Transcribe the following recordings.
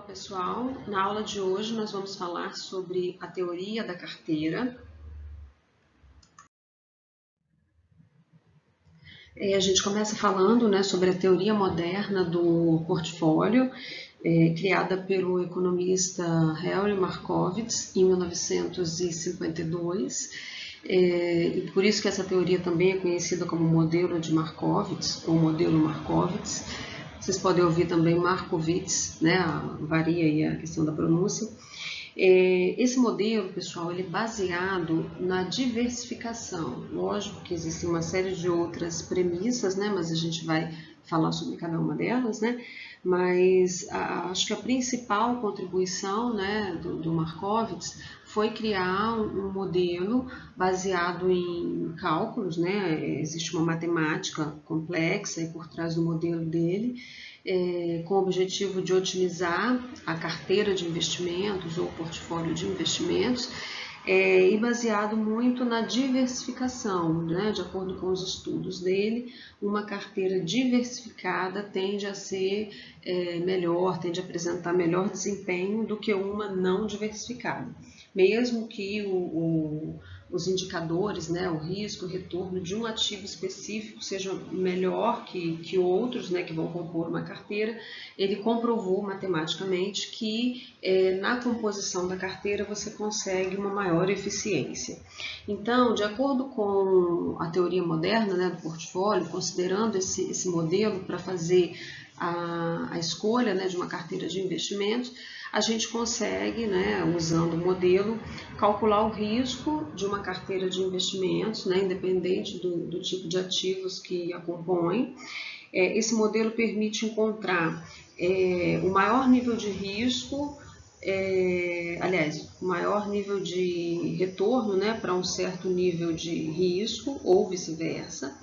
Pessoal, na aula de hoje nós vamos falar sobre a teoria da carteira. A gente começa falando, sobre a teoria moderna do portfólio, criada pelo economista Henry Markowitz em 1952. E por isso que essa teoria também é conhecida como modelo de Markowitz, ou modelo Markowitz. Vocês podem ouvir também Markowitz, varia aí a questão da pronúncia. Esse modelo, pessoal, ele é baseado na diversificação. Lógico que existem uma série de outras premissas, mas a gente vai falar sobre cada uma delas, Mas acho que a principal contribuição, do Markowitz foi criar um modelo baseado em cálculos, Existe uma matemática complexa por trás do modelo dele, com o objetivo de otimizar a carteira de investimentos ou portfólio de investimentos, e baseado muito na diversificação, de acordo com os estudos dele, uma carteira diversificada tende a ser melhor, tende a apresentar melhor desempenho do que uma não diversificada. Mesmo que os indicadores, o risco, o retorno de um ativo específico seja melhor que outros, que vão compor uma carteira, ele comprovou matematicamente que na composição da carteira você consegue uma maior eficiência. Então, de acordo com a teoria moderna do portfólio, considerando esse modelo para fazer a escolha de uma carteira de investimentos, a gente consegue, usando o modelo, calcular o risco de uma carteira de investimentos, independente do tipo de ativos que a compõem. Esse modelo permite encontrar o maior nível de risco, o maior nível de retorno para um certo nível de risco ou vice-versa.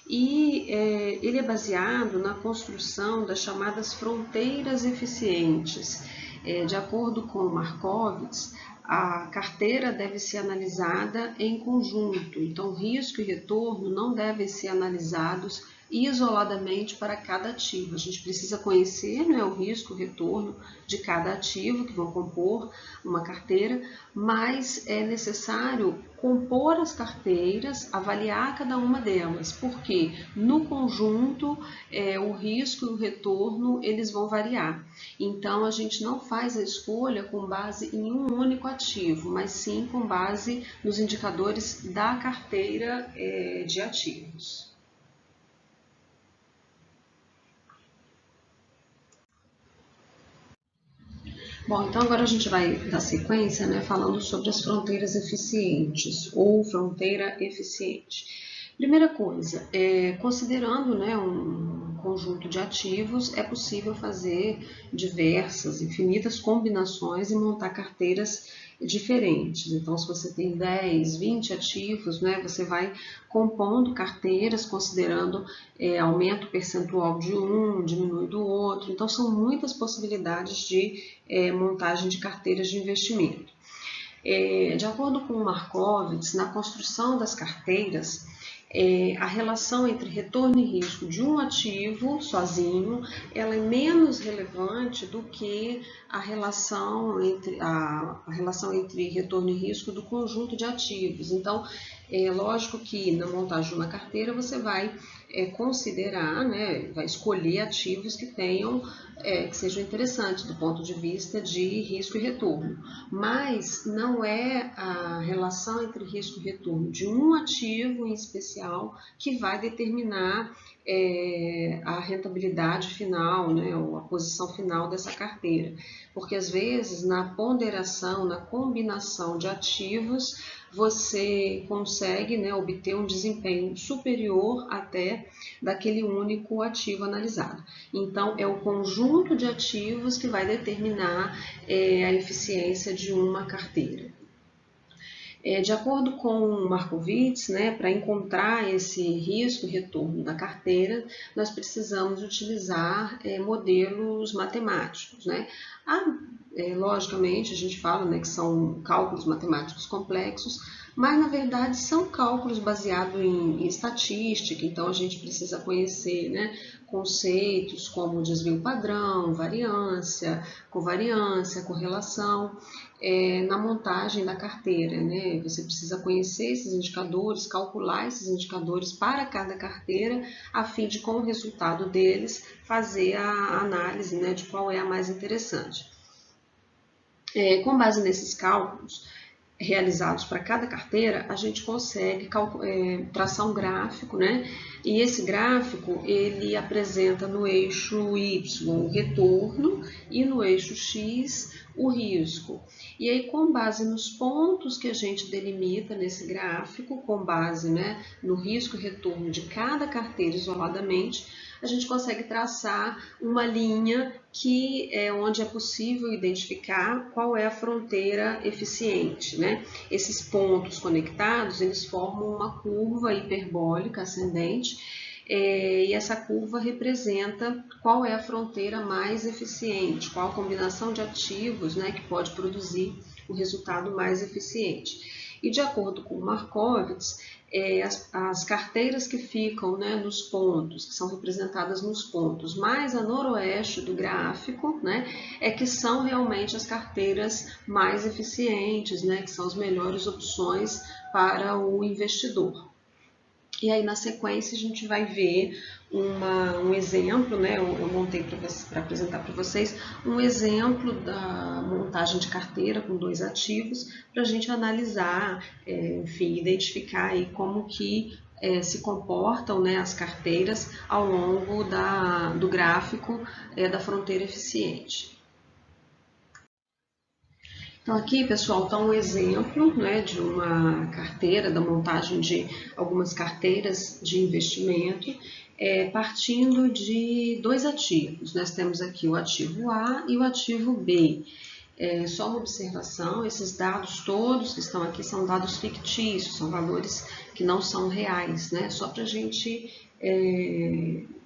E ele é baseado na construção das chamadas fronteiras eficientes. De acordo com Markowitz, a carteira deve ser analisada em conjunto, então risco e retorno não devem ser analisados isoladamente para cada ativo. A gente precisa conhecer o risco e o retorno de cada ativo que vão compor uma carteira, mas é necessário compor as carteiras, avaliar cada uma delas, porque no conjunto o risco e o retorno eles vão variar. Então a gente não faz a escolha com base em um único ativo, mas sim com base nos indicadores da carteira de ativos. Bom, então agora a gente vai dar sequência, falando sobre as fronteiras eficientes ou fronteira eficiente. Primeira coisa, considerando um conjunto de ativos, é possível fazer diversas, infinitas combinações e montar carteiras diferentes. Então, se você tem 10, 20 ativos, você vai compondo carteiras, considerando aumento percentual de um, diminui do outro. Então, são muitas possibilidades de montagem de carteiras de investimento. De acordo com o Markowitz, na construção das carteiras, a relação entre retorno e risco de um ativo sozinho, ela é menos relevante do que a relação entre retorno e risco do conjunto de ativos. Então, é lógico que na montagem de uma carteira você vai considerar, vai escolher ativos que tenham, que sejam interessantes do ponto de vista de risco e retorno. Mas não é a relação entre risco e retorno de um ativo em especial que vai determinar a rentabilidade final, ou a posição final dessa carteira. Porque às vezes na ponderação, na combinação de ativos, você consegue obter um desempenho superior até daquele único ativo analisado. Então, é o conjunto de ativos que vai determinar a eficiência de uma carteira. De acordo com Markowitz, para encontrar esse risco e retorno da carteira, nós precisamos utilizar modelos matemáticos. Logicamente, a gente fala que são cálculos matemáticos complexos, Mas, na verdade, são cálculos baseados em estatística, então a gente precisa conhecer, né, conceitos como desvio padrão, variância, covariância, correlação, na montagem da carteira, né? Você precisa conhecer esses indicadores, calcular esses indicadores para cada carteira, a fim de, com o resultado deles, fazer a análise, né, de qual é a mais interessante. Com base nesses cálculos realizados para cada carteira, a gente consegue traçar um gráfico, né? E esse gráfico, ele apresenta no eixo Y o retorno e no eixo X o risco. E aí, com base nos pontos que a gente delimita nesse gráfico, com base, né, no risco e retorno de cada carteira isoladamente, a gente consegue traçar uma linha que é onde é possível identificar qual é a fronteira eficiente, né? Esses pontos conectados, eles formam uma curva hiperbólica ascendente, e essa curva representa qual é a fronteira mais eficiente, qual a combinação de ativos, né, que pode produzir o resultado mais eficiente. E de acordo com Markowitz, as carteiras que ficam, né, nos pontos, que são representadas nos pontos mais a noroeste do gráfico, né, que são realmente as carteiras mais eficientes, né, que são as melhores opções para o investidor. E aí, na sequência, a gente vai ver um exemplo, né? Eu montei para apresentar para vocês um exemplo da montagem de carteira com 2 ativos, para a gente analisar, enfim, identificar aí como que se comportam, né, as carteiras ao longo do gráfico da fronteira eficiente. Então aqui, pessoal, está um exemplo, né, de uma carteira, da montagem de algumas carteiras de investimento, partindo de 2 ativos. Nós temos aqui o ativo A e o ativo B. Só uma observação, esses dados todos que estão aqui são dados fictícios, são valores que não são reais, né? Só para a gente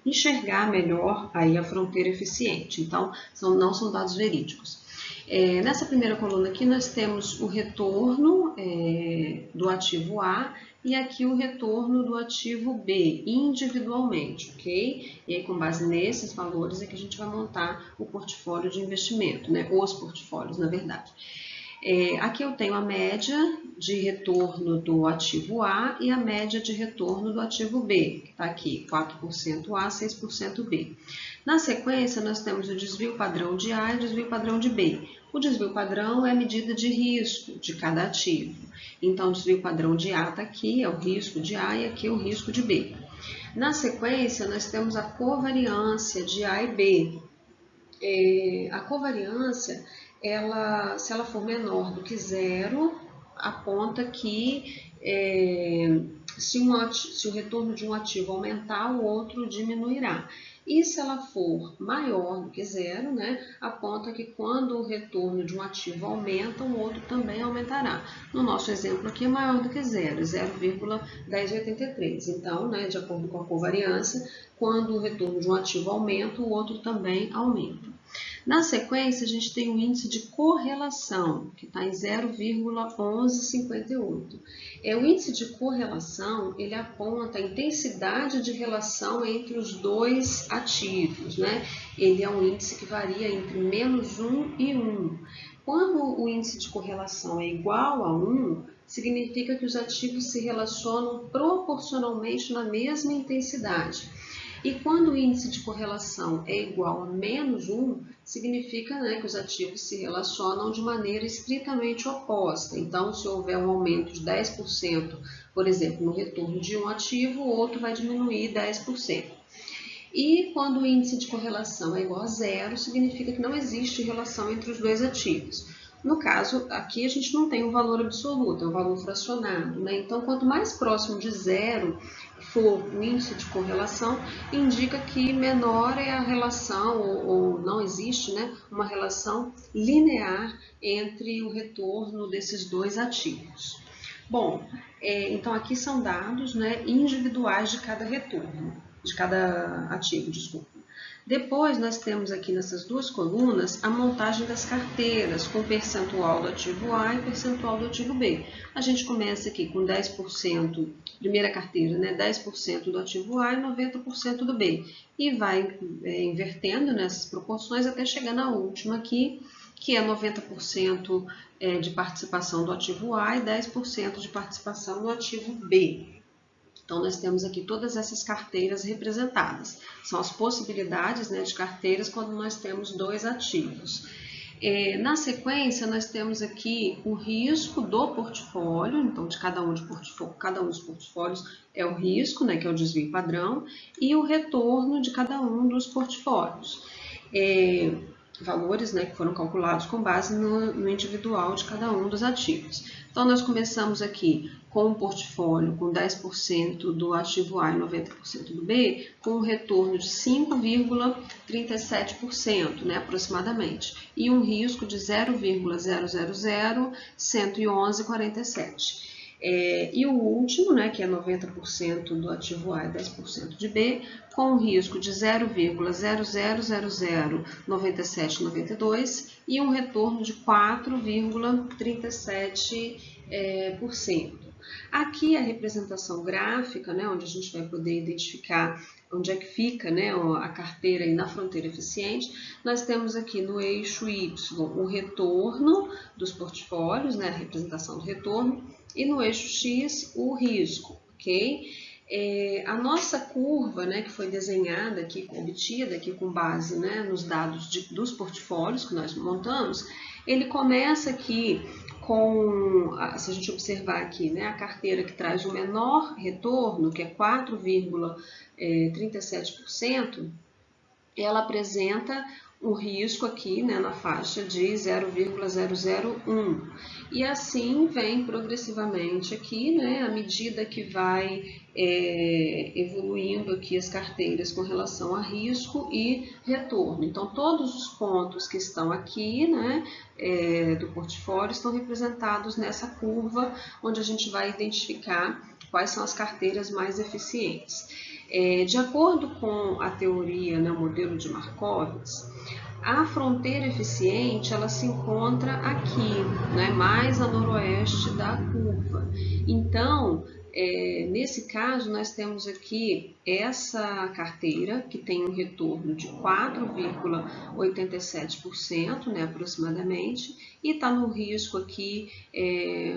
enxergar melhor aí a fronteira eficiente. Então, não são dados verídicos. Nessa primeira coluna aqui nós temos o retorno do ativo A e aqui o retorno do ativo B, individualmente, ok? E aí, com base nesses valores é que a gente vai montar o portfólio de investimento, né? Os portfólios, na verdade. Aqui eu tenho a média de retorno do ativo A e a média de retorno do ativo B, que está aqui, 4% A, 6% B. Na sequência, nós temos o desvio padrão de A e o desvio padrão de B. O desvio padrão é a medida de risco de cada ativo. Então, o desvio padrão de A está aqui, é o risco de A, e aqui é o risco de B. Na sequência, nós temos a covariância de A e B. A covariância, se ela for menor do que 0, aponta que se o retorno de um ativo aumentar, o outro diminuirá. E se ela for maior do que 0, né, aponta que quando o retorno de um ativo aumenta, o outro também aumentará. No nosso exemplo aqui é maior do que 0, 0,1083. Então, né, de acordo com a covariância, quando o retorno de um ativo aumenta, o outro também aumenta. Na sequência, a gente tem o índice de correlação, que está em 0,1158. O índice de correlação, ele aponta a intensidade de relação entre os 2 ativos, né? Ele é um índice que varia entre -1 e 1. Quando o índice de correlação é igual a 1, significa que os ativos se relacionam proporcionalmente na mesma intensidade. E quando o índice de correlação é igual a -1, significa, né, que os ativos se relacionam de maneira estritamente oposta. Então, se houver um aumento de 10%, por exemplo, no retorno de um ativo, o outro vai diminuir 10%. E quando o índice de correlação é igual a 0, significa que não existe relação entre os 2 ativos. No caso, aqui a gente não tem um valor absoluto, é um valor fracionado, né? Então, quanto mais próximo de 0 for o índice de correlação, indica que menor é a relação, ou não existe, né, uma relação linear entre o retorno desses 2 ativos. Bom, então aqui são dados, né, individuais de cada retorno, de cada ativo, desculpa. Depois nós temos aqui nessas duas colunas a montagem das carteiras com percentual do ativo A e percentual do ativo B. A gente começa aqui com 10%, primeira carteira, né, 10% do ativo A e 90% do B. E vai invertendo nessas proporções até chegar na última aqui, que é 90% de participação do ativo A e 10% de participação do ativo B. Então, nós temos aqui todas essas carteiras representadas. São as possibilidades, né, de carteiras quando nós temos dois ativos. Na sequência, nós temos aqui o risco do portfólio, então de cada um dos portfólios é o risco, né, que é o desvio padrão, e o retorno de cada um dos portfólios. Valores, né, que foram calculados com base no individual de cada um dos ativos. Então, nós começamos aqui com um portfólio com 10% do ativo A e 90% do B, com um retorno de 5,37%, né, aproximadamente, e um risco de 0,00111,47. E o último, né, que é 90% do ativo A e 10% de B, com um risco de 0,00009792 e um retorno de 4,37%. Aqui a representação gráfica, né, onde a gente vai poder identificar onde é que fica, né, a carteira aí na fronteira eficiente, nós temos aqui no eixo Y o retorno dos portfólios, né, a representação do retorno, e no eixo X o risco, ok? A nossa curva, né, que foi desenhada aqui, obtida aqui com base, né, nos dados dos portfólios que nós montamos, ele começa aqui com, se a gente observar aqui, né, a carteira que traz o menor retorno, que é 4,37%, ela apresenta um risco aqui, né, na faixa de 0,001. E assim vem progressivamente aqui, né, à medida que vai evoluindo aqui as carteiras com relação a risco e retorno. Então, todos os pontos que estão aqui, né, do portfólio estão representados nessa curva, onde a gente vai identificar quais são as carteiras mais eficientes. De acordo com a teoria, né, o modelo de Markowitz, a fronteira eficiente ela se encontra aqui, né, mais a noroeste da curva. Então, nesse caso, nós temos aqui essa carteira que tem um retorno de 4,87%, né, aproximadamente, e está no risco aqui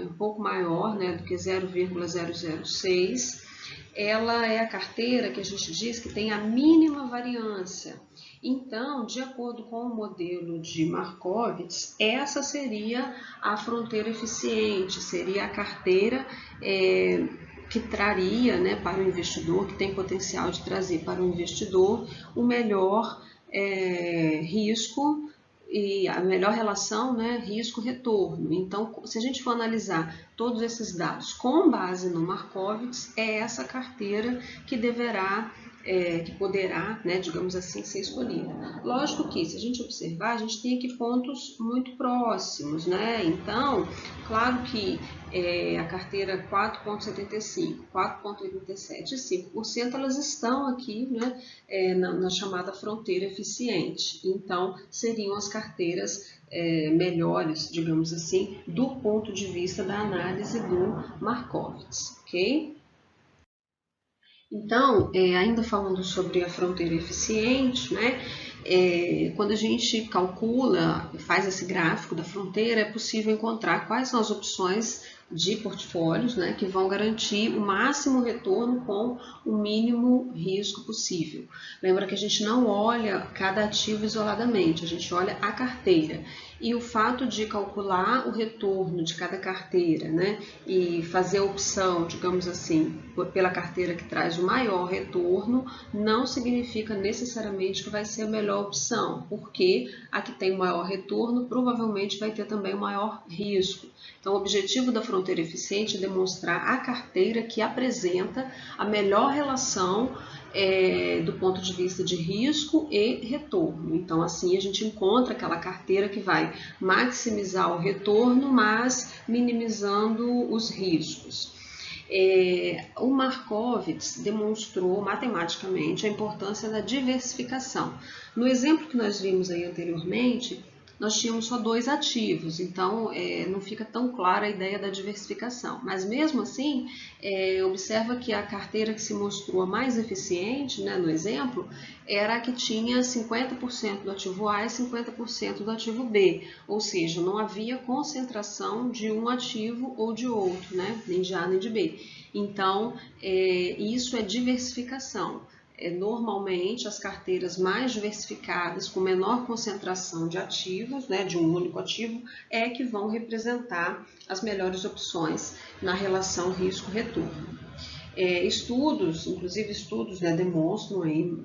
um pouco maior, né, do que 0,006%. Ela é a carteira que a gente diz que tem a mínima variância. Então, de acordo com o modelo de Markowitz, essa seria a fronteira eficiente, seria a carteira que traria, né, para o investidor, que tem potencial de trazer para o investidor o melhor risco e a melhor relação, né, risco-retorno. Então, se a gente for analisar todos esses dados com base no Markowitz, é essa carteira que que poderá, né, digamos assim, ser escolhida. Lógico que, se a gente observar, a gente tem aqui pontos muito próximos, né? Então, claro que a carteira 4,75, 4,87 e 5%, elas estão aqui, né, na chamada fronteira eficiente. Então, seriam as carteiras melhores, digamos assim, do ponto de vista da análise do Markowitz, ok? Então, ainda falando sobre a fronteira eficiente, né, quando a gente calcula, faz esse gráfico da fronteira, é possível encontrar quais são as opções de portfólios, né, que vão garantir o máximo retorno com o mínimo risco possível. Lembra que a gente não olha cada ativo isoladamente, a gente olha a carteira. E o fato de calcular o retorno de cada carteira, né, e fazer a opção, digamos assim, pela carteira que traz o maior retorno, não significa necessariamente que vai ser a melhor opção, porque a que tem o maior retorno provavelmente vai ter também o maior risco. Então, o objetivo da fronteira eficiente é demonstrar a carteira que apresenta a melhor relação do ponto de vista de risco e retorno. Então, assim, a gente encontra aquela carteira que vai maximizar o retorno, mas minimizando os riscos. O Markowitz demonstrou matematicamente a importância da diversificação. No exemplo que nós vimos aí anteriormente, nós tínhamos só 2 ativos, então não fica tão clara a ideia da diversificação. Mas mesmo assim, observa que a carteira que se mostrou a mais eficiente, né, no exemplo, era a que tinha 50% do ativo A e 50% do ativo B, ou seja, não havia concentração de um ativo ou de outro, né, nem de A nem de B. Então, isso é diversificação. Normalmente, as carteiras mais diversificadas, com menor concentração de ativos, né, de um único ativo, é que vão representar as melhores opções na relação risco-retorno. Estudos, inclusive estudos, né, demonstram aí,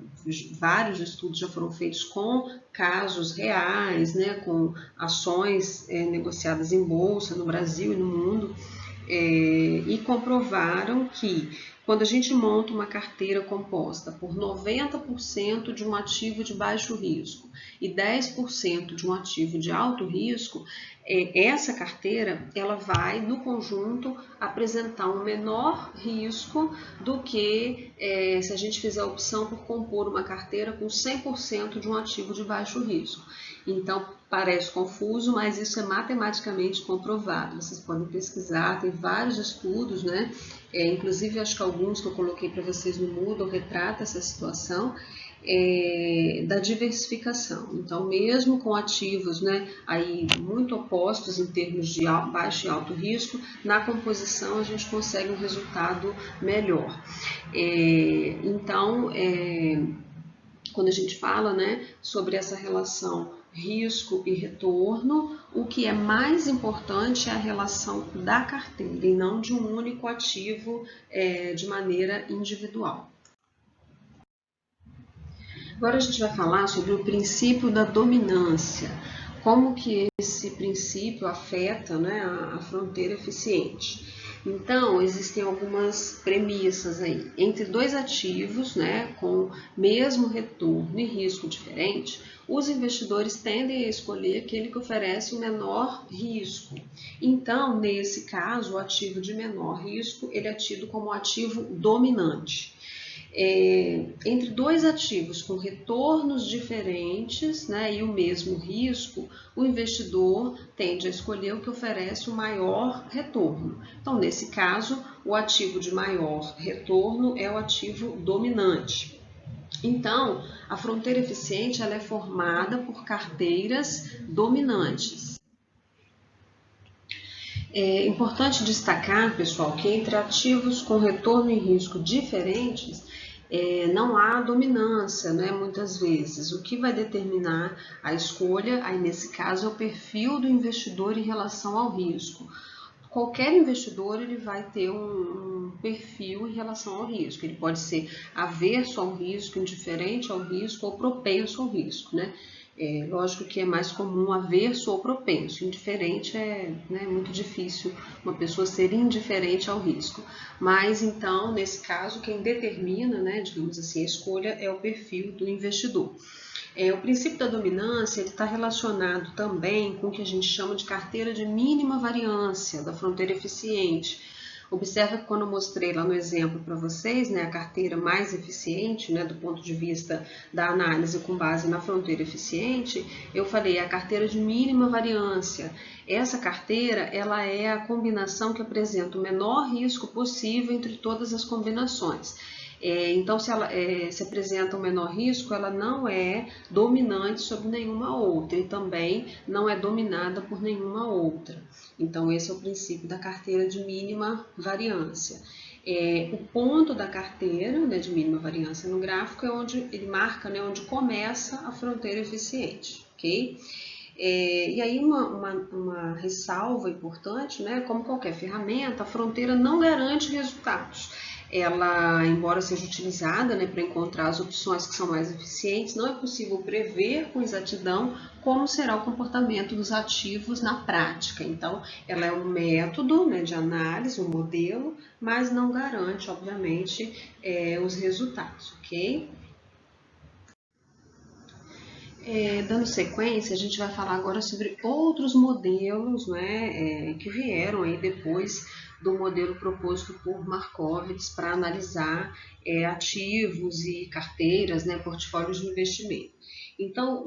vários estudos já foram feitos com casos reais, né, com ações negociadas em bolsa no Brasil e no mundo, e comprovaram que quando a gente monta uma carteira composta por 90% de um ativo de baixo risco e 10% de um ativo de alto risco, essa carteira ela vai, no conjunto, apresentar um menor risco do que se a gente fizer a opção por compor uma carteira com 100% de um ativo de baixo risco. Então, parece confuso, mas isso é matematicamente comprovado. Vocês podem pesquisar, tem vários estudos, né? Inclusive, acho que alguns que eu coloquei para vocês no Moodle retrata essa situação da diversificação. Então, mesmo com ativos, né, aí muito opostos em termos de baixo e alto risco, na composição a gente consegue um resultado melhor. Então, quando a gente fala, né, sobre essa relação risco e retorno, o que é mais importante é a relação da carteira e não de um único ativo de maneira individual. Agora a gente vai falar sobre o princípio da dominância, como que esse princípio afeta, né, a fronteira eficiente. Então, existem algumas premissas aí. Entre 2 ativos, né, com mesmo retorno e risco diferente, os investidores tendem a escolher aquele que oferece o menor risco. Então, nesse caso, o ativo de menor risco, ele é tido como ativo dominante. Entre 2 ativos com retornos diferentes, né, e o mesmo risco, o investidor tende a escolher o que oferece o maior retorno. Então, nesse caso, o ativo de maior retorno é o ativo dominante. Então, a fronteira eficiente ela é formada por carteiras dominantes. É importante destacar, pessoal, que entre ativos com retorno e risco diferentes, não há dominância, né, muitas vezes. O que vai determinar a escolha, aí nesse caso, é o perfil do investidor em relação ao risco. Qualquer investidor ele vai ter um perfil em relação ao risco. Ele pode ser averso ao risco, indiferente ao risco ou propenso ao risco, né? Lógico que é mais comum averso ou propenso. Indiferente né, muito difícil uma pessoa ser indiferente ao risco. Mas então, nesse caso, quem determina, né, digamos assim, a escolha é o perfil do investidor. O princípio da dominância está relacionado também com o que a gente chama de carteira de mínima variância da fronteira eficiente. Observa que quando eu mostrei lá no exemplo para vocês, né, a carteira mais eficiente, né, do ponto de vista da análise com base na fronteira eficiente, eu falei a carteira de mínima variância. Essa carteira ela é a combinação que apresenta o menor risco possível entre todas as combinações. Então, se ela se apresenta um menor risco, ela não é dominante sobre nenhuma outra e também não é dominada por nenhuma outra. Então, esse é o princípio da carteira de mínima variância. O ponto da carteira, né, de mínima variância no gráfico é onde ele marca, né, onde começa a fronteira eficiente, ok? E aí uma ressalva importante, né, como qualquer ferramenta, a fronteira não garante resultados. Ela, embora seja utilizada, né, para encontrar as opções que são mais eficientes, não é possível prever com exatidão como será o comportamento dos ativos na prática. Então, ela é um método, né, de análise, um modelo, mas não garante, obviamente, os resultados, ok? Dando sequência, a gente vai falar agora sobre outros modelos, né, que vieram aí depois do modelo proposto por Markowitz para analisar ativos e carteiras, né, portfólios de investimento. Então,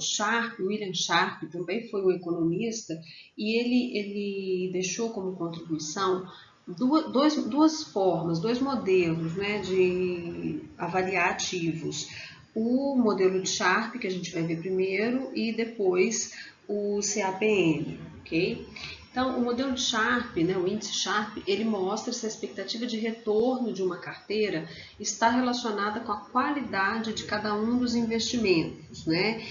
William Sharpe também foi um economista e ele deixou como contribuição duas formas, dois modelos, né, de avaliar ativos. O modelo de Sharpe, que a gente vai ver primeiro, e depois o CAPM, ok? Então, o modelo de Sharpe, né, o índice Sharpe, ele mostra se a expectativa de retorno de uma carteira está relacionada com a qualidade de cada um dos investimentos, né?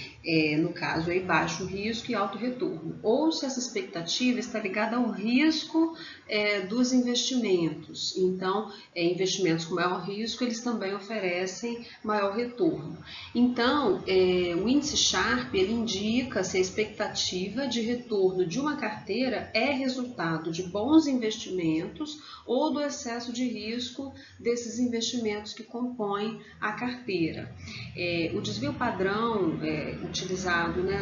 No caso, aí, baixo risco e alto retorno. Ou se essa expectativa está ligada ao risco dos investimentos. Então, investimentos com maior risco, eles também oferecem maior retorno. Então, o índice Sharpe, ele indica se a expectativa de retorno de uma carteira é resultado de bons investimentos ou do excesso de risco desses investimentos que compõem a carteira. O desvio padrão utilizado, né,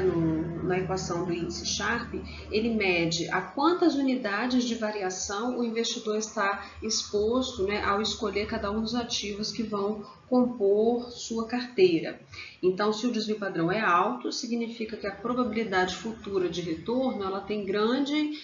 na equação do índice Sharpe, ele mede a quantas unidades de variação o investidor está exposto, né, ao escolher cada um dos ativos que vão compor sua carteira. Então, se o desvio padrão é alto, significa que a probabilidade futura de retorno ela tem grande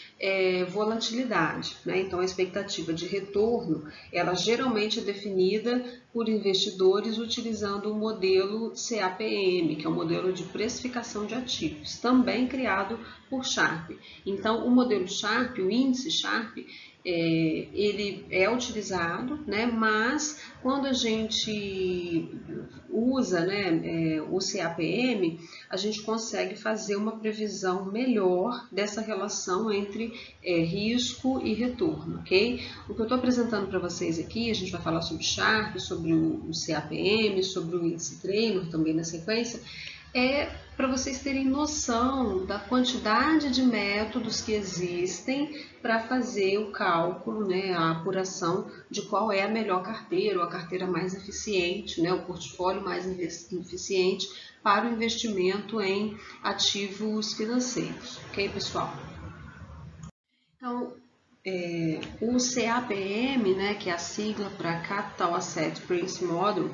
volatilidade, né? Então, a expectativa de retorno ela geralmente é definida por investidores utilizando o modelo CAPM, que é o modelo de precificação de ativos, também criado por Sharpe. Então, o modelo Sharpe, o índice Sharpe, ele é utilizado, né, mas quando a gente usa, né, o CAPM, a gente consegue fazer uma previsão melhor dessa relação entre risco e retorno, ok? O que eu estou apresentando para vocês aqui, a gente vai falar sobre Sharpe, sobre o CAPM, sobre o índice Treynor também na sequência, para vocês terem noção da quantidade de métodos que existem para fazer o cálculo, né, a apuração de qual é a melhor carteira, ou a carteira mais eficiente, né, o portfólio mais eficiente para o investimento em ativos financeiros. Ok, pessoal? Então, o CAPM, né, que é a sigla para Capital Asset Price Model,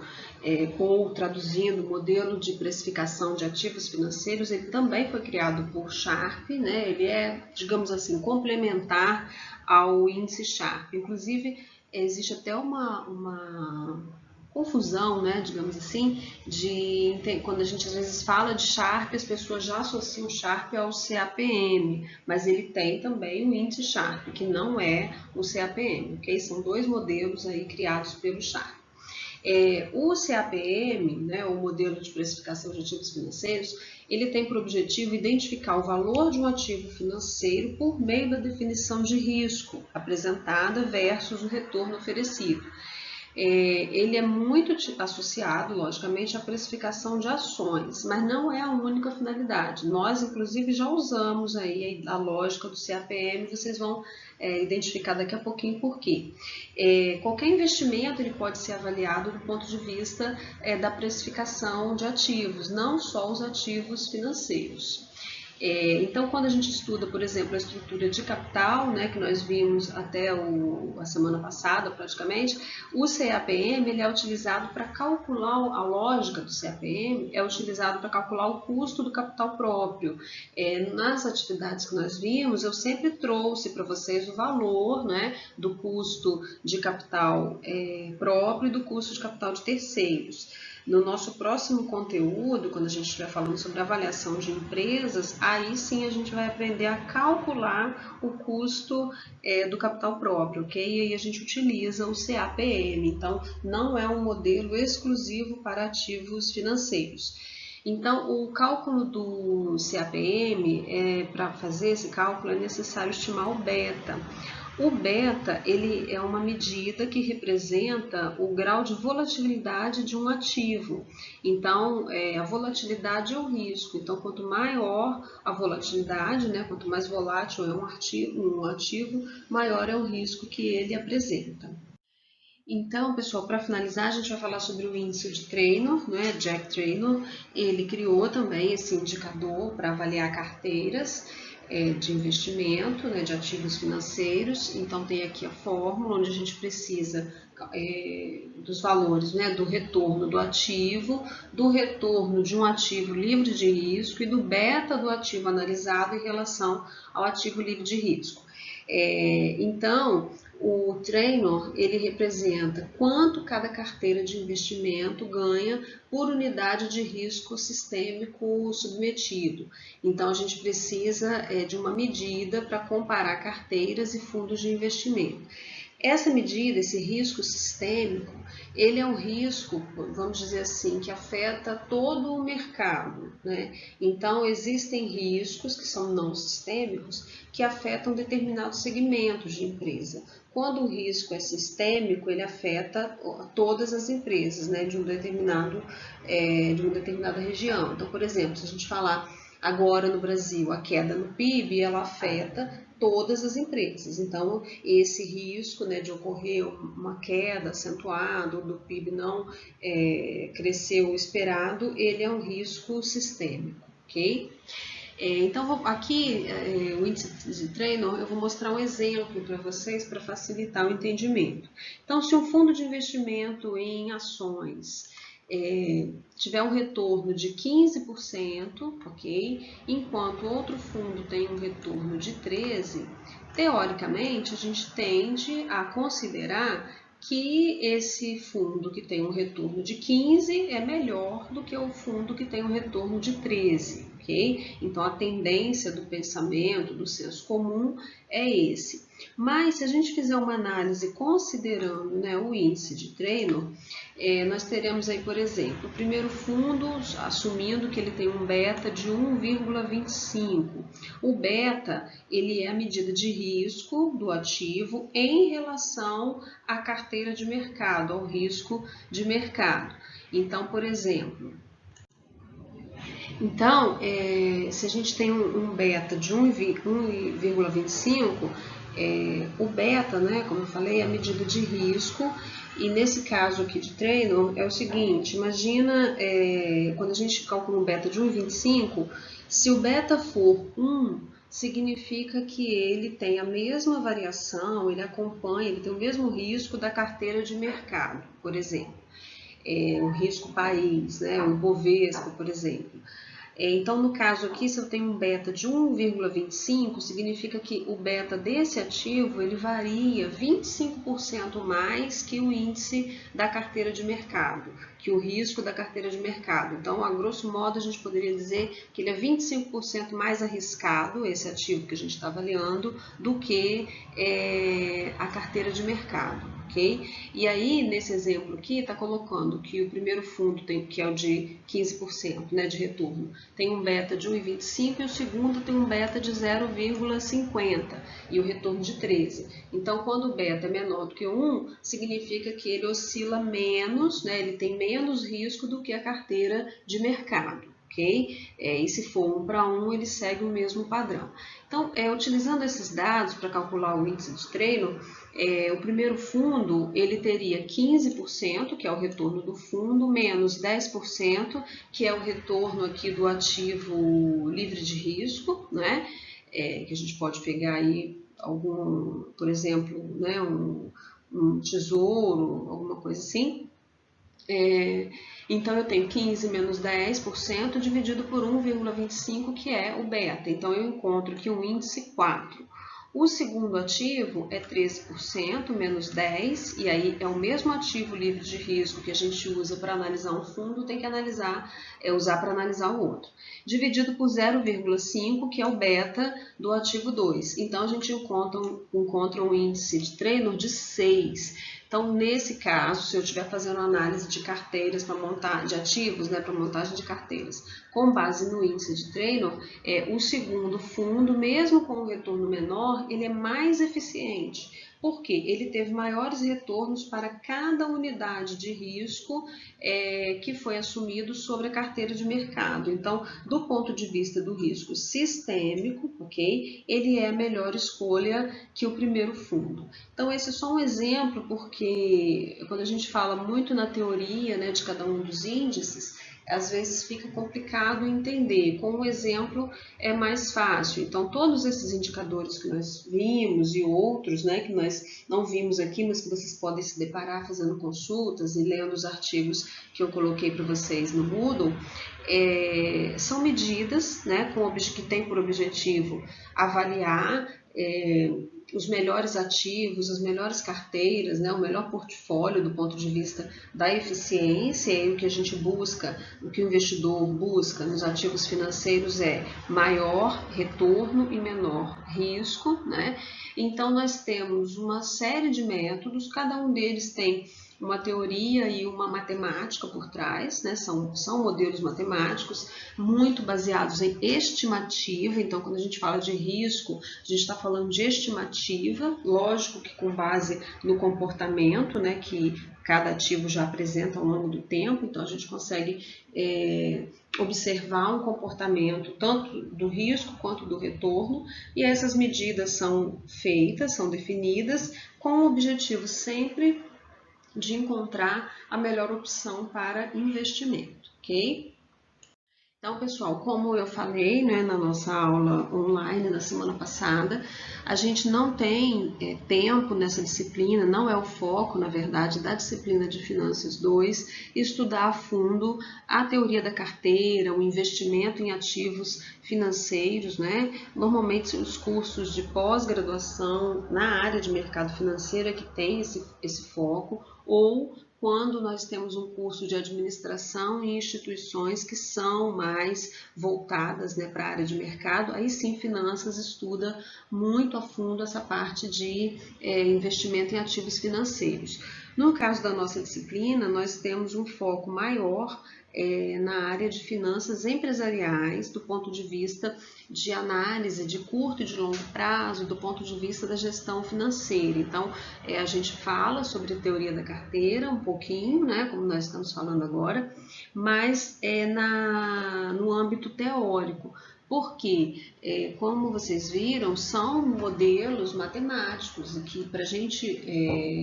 ou traduzindo modelo de precificação de ativos financeiros, ele também foi criado por Sharpe, né, ele é, digamos assim, complementar ao índice Sharpe. Inclusive, existe até uma confusão, né, digamos assim, quando a gente às vezes fala de Sharpe, as pessoas já associam o Sharpe ao CAPM, mas ele tem também o índice Sharpe, que não é o CAPM, ok? São dois modelos aí criados pelo Sharpe. O CAPM, né, o modelo de precificação de ativos financeiros, ele tem por objetivo identificar o valor de um ativo financeiro por meio da definição de risco apresentada versus o retorno oferecido. Ele é muito associado, logicamente, à precificação de ações, mas não é a única finalidade. Nós, inclusive, já usamos aí a lógica do CAPM, vocês vão identificar daqui a pouquinho por quê. Qualquer investimento ele pode ser avaliado do ponto de vista da precificação de ativos, não só os ativos financeiros. Então, quando a gente estuda, por exemplo, a estrutura de capital, né, que nós vimos até a semana passada, praticamente, o CAPM ele é utilizado para calcular, a lógica do CAPM é utilizado para calcular o custo do capital próprio. Nas atividades que nós vimos, eu sempre trouxe para vocês o valor, né, do custo de capital próprio e do custo de capital de terceiros. No nosso próximo conteúdo, quando a gente estiver falando sobre avaliação de empresas, aí sim a gente vai aprender a calcular o custo do capital próprio, ok? E aí a gente utiliza o CAPM, então não é um modelo exclusivo para ativos financeiros. Então, o cálculo do CAPM, para fazer esse cálculo, é necessário estimar o beta. O beta ele é uma medida que representa o grau de volatilidade de um ativo. Então, a volatilidade é o risco. Então, quanto maior a volatilidade, né, quanto mais volátil é um ativo, maior é o risco que ele apresenta. Então, pessoal, para finalizar, a gente vai falar sobre o índice de Traynor, né? Jack Traynor. Ele criou também esse indicador para avaliar carteiras de investimento, né, de ativos financeiros. Então, tem aqui a fórmula onde a gente precisa dos valores, né, do retorno do ativo, do retorno de um ativo livre de risco e do beta do ativo analisado em relação ao ativo livre de risco. Então, o Traynor, ele representa quanto cada carteira de investimento ganha por unidade de risco sistêmico submetido. Então, a gente precisa de uma medida para comparar carteiras e fundos de investimento. Essa medida, esse risco sistêmico, ele é um risco, vamos dizer assim, que afeta todo o mercado, né? Então, existem riscos que são não sistêmicos que afetam determinados segmentos de empresa. Quando o risco é sistêmico, ele afeta todas as empresas, né, de uma determinada região. Então, por exemplo, se a gente falar agora no Brasil, a queda no PIB, ela afeta todas as empresas. Então, esse risco, né, de ocorrer uma queda acentuada do PIB não crescer o esperado, ele é um risco sistêmico, ok? Então, aqui, o índice de Traynor, eu vou mostrar um exemplo para vocês para facilitar o entendimento. Então, se um fundo de investimento em ações tiver um retorno de 15%, ok? Enquanto outro fundo tem um retorno de 13%, teoricamente, a gente tende a considerar que esse fundo que tem um retorno de 15 é melhor do que o fundo que tem um retorno de 13, ok? Então, a tendência do pensamento, do senso comum é esse. Mas, se a gente fizer uma análise considerando, né, o índice de Traynor, nós teremos aí, por exemplo, o primeiro fundo, assumindo que ele tem um beta de 1,25. O beta, ele é a medida de risco do ativo em relação à carteira de mercado, ao risco de mercado. Então, por exemplo, se a gente tem um beta de 1,25, o beta, né, como eu falei, é a medida de risco. E nesse caso aqui de Traynor é o seguinte, imagina quando a gente calcula um beta de 1,25, se o beta for 1, significa que ele tem a mesma variação, ele tem o mesmo risco da carteira de mercado, por exemplo. O risco país, né, o Ibovespa, por exemplo. Então, no caso aqui, se eu tenho um beta de 1,25, significa que o beta desse ativo ele varia 25% mais que o índice da carteira de mercado, que o risco da carteira de mercado. Então, a grosso modo, a gente poderia dizer que ele é 25% mais arriscado, esse ativo que a gente está avaliando, do que a carteira de mercado. Okay? E aí, nesse exemplo aqui, está colocando que o primeiro fundo, que é o de 15%, né, de retorno, tem um beta de 1,25 e o segundo tem um beta de 0,50 e o retorno de 13. Então, quando o beta é menor do que 1, significa que ele oscila menos, né, ele tem menos risco do que a carteira de mercado. Okay? E se for 1 para 1, ele segue o mesmo padrão. Então, utilizando esses dados para calcular o índice de Traynor, o primeiro fundo ele teria 15%, que é o retorno do fundo, menos 10%, que é o retorno aqui do ativo livre de risco, né? Que a gente pode pegar aí por exemplo, né, um tesouro, alguma coisa assim. Então, eu tenho 15 menos 10% dividido por 1,25, que é o beta. Então, eu encontro aqui um índice 4. O segundo ativo é 13% menos 10, e aí é o mesmo ativo livre de risco que a gente usa para analisar um fundo, tem que usar para analisar o outro. Dividido por 0,5, que é o beta do ativo 2. Então, a gente encontra um índice de Traynor de 6. Então, nesse caso, se eu estiver fazendo análise de carteiras de ativos, né, para montagem de carteiras, com base no índice de Traynor, o segundo fundo, mesmo com um retorno menor, ele é mais eficiente, porque ele teve maiores retornos para cada unidade de risco que foi assumido sobre a carteira de mercado. Então, do ponto de vista do risco sistêmico, ok? Ele é a melhor escolha que o primeiro fundo. Então, esse é só um exemplo, porque quando a gente fala muito na teoria, né, de cada um dos índices, às vezes fica complicado entender. Com um exemplo é mais fácil. Então, todos esses indicadores que nós vimos e outros, né, que nós não vimos aqui, mas que vocês podem se deparar fazendo consultas e lendo os artigos que eu coloquei para vocês no Moodle, são medidas, né, que têm por objetivo avaliar os melhores ativos, as melhores carteiras, né, o melhor portfólio do ponto de vista da eficiência, e o que a gente busca, o que o investidor busca nos ativos financeiros é maior retorno e menor risco, né? Então nós temos uma série de métodos, cada um deles tem uma teoria e uma matemática por trás, né? São modelos matemáticos muito baseados em estimativa. Então, quando a gente fala de risco, a gente está falando de estimativa, lógico que com base no comportamento, né, que cada ativo já apresenta ao longo do tempo. Então, a gente consegue observar um comportamento tanto do risco quanto do retorno, e essas medidas são feitas, são definidas com o objetivo sempre de encontrar a melhor opção para investimento, ok? Então, pessoal, como eu falei, né, na nossa aula online na semana passada, a gente não tem tempo nessa disciplina, não é o foco, na verdade, da disciplina de Finanças 2, estudar a fundo a teoria da carteira, o investimento em ativos financeiros, né? Normalmente os cursos de pós-graduação na área de mercado financeiro é que tem esse foco, ou quando nós temos um curso de administração em instituições que são mais voltadas, né, para a área de mercado, aí sim Finanças estuda muito a fundo essa parte de investimento em ativos financeiros. No caso da nossa disciplina, nós temos um foco maior na área de finanças empresariais, do ponto de vista de análise de curto e de longo prazo, do ponto de vista da gestão financeira. Então, a gente fala sobre a teoria da carteira um pouquinho, né, como nós estamos falando agora, mas no âmbito teórico. Porque, como vocês viram, são modelos matemáticos e que para a gente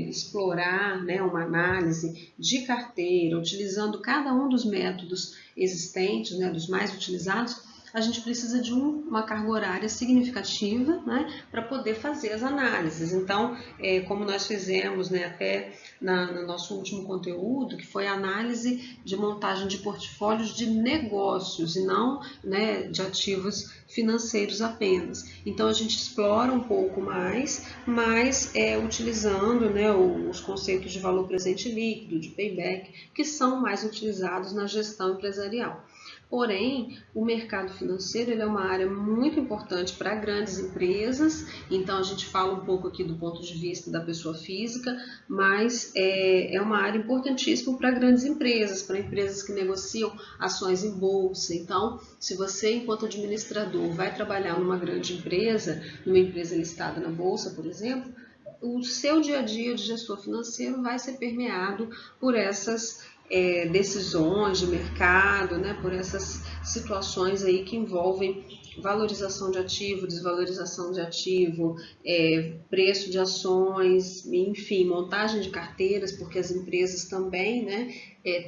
explorar, né, uma análise de carteira, utilizando cada um dos métodos existentes, né, dos mais utilizados, a gente precisa de uma carga horária significativa, né, para poder fazer as análises. Então, como nós fizemos, né, até no nosso último conteúdo, que foi a análise de montagem de portfólios de negócios e não, né, de ativos financeiros apenas. Então, a gente explora um pouco mais, mas utilizando, né, os conceitos de valor presente líquido, de payback, que são mais utilizados na gestão empresarial. Porém, o mercado financeiro ele é uma área muito importante para grandes empresas, então a gente fala um pouco aqui do ponto de vista da pessoa física, mas é uma área importantíssima para grandes empresas, para empresas que negociam ações em bolsa. Então, se você, enquanto administrador, vai trabalhar numa grande empresa, numa empresa listada na bolsa, por exemplo, o seu dia a dia de gestor financeiro vai ser permeado por essas decisões de mercado, né, por essas situações aí que envolvem valorização de ativo, desvalorização de ativo, preço de ações, enfim, montagem de carteiras, porque as empresas também, né,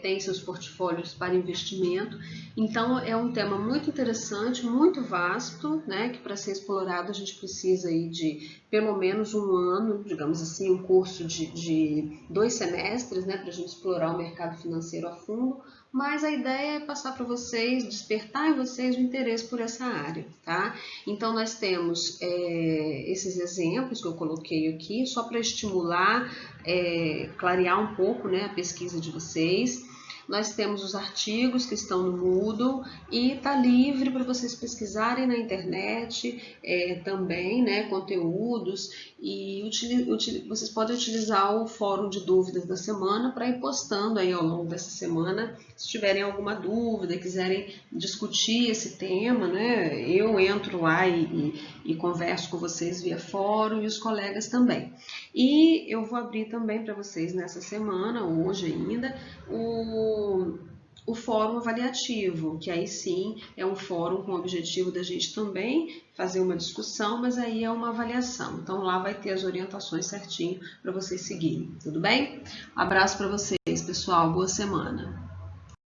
têm seus portfólios para investimento. Então, é um tema muito interessante, muito vasto, né, que para ser explorado a gente precisa aí de pelo menos um ano, digamos assim, um curso de 2 semestres, né, para a gente explorar o mercado financeiro a fundo, mas a ideia é passar para vocês, despertar em vocês o interesse por essa área, tá? Então, nós temos esses exemplos que eu coloquei aqui, só para estimular, clarear um pouco, né, a pesquisa de vocês. Nós temos os artigos que estão no Moodle e está livre para vocês pesquisarem na internet também, né, conteúdos, e vocês podem utilizar o fórum de dúvidas da semana para ir postando aí ao longo dessa semana, se tiverem alguma dúvida, quiserem discutir esse tema, né, eu entro lá e e converso com vocês via fórum e os colegas também. E eu vou abrir também para vocês nessa semana, hoje ainda, o fórum avaliativo, que aí sim é um fórum com o objetivo da gente também fazer uma discussão, mas aí é uma avaliação. Então lá vai ter as orientações certinho para vocês seguirem, tudo bem? Abraço para vocês, pessoal, boa semana.